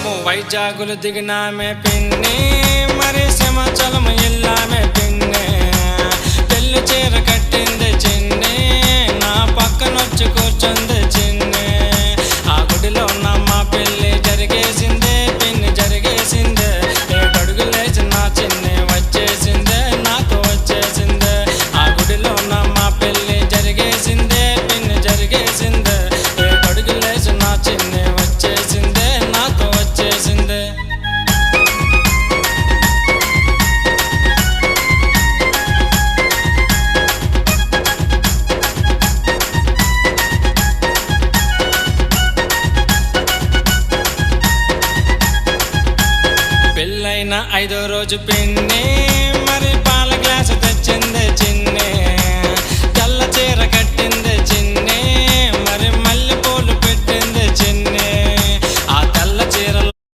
మేము వైజాగులు దిగినామే పిన్ని, మరి సింహాచలం ఎల్లామే పిన్ని. పెళ్లి చీర కట్టింది చిన్ని, నా పక్కనొచ్చి కూర్చుంది చిన్ని. ఆ గుడిలో నమ్మ పెళ్లి జరిగేసిందే పిన్ని జరిగేసిందే. 7 అడుగులేసి నా చిన్ని వచ్చేసిందే, నాతో వచ్చేసిందే. ఆ గుడిలో నమ్మ పెళ్లి జరిగేసిందే పిన్ని జరిగేసిందే. 7 అడుగులేసి నా చిన్ని వచ్చేసిందే, నాతో వచ్చేసిందే. పెళ్ళైన 5వ రోజు పిన్ని, మరి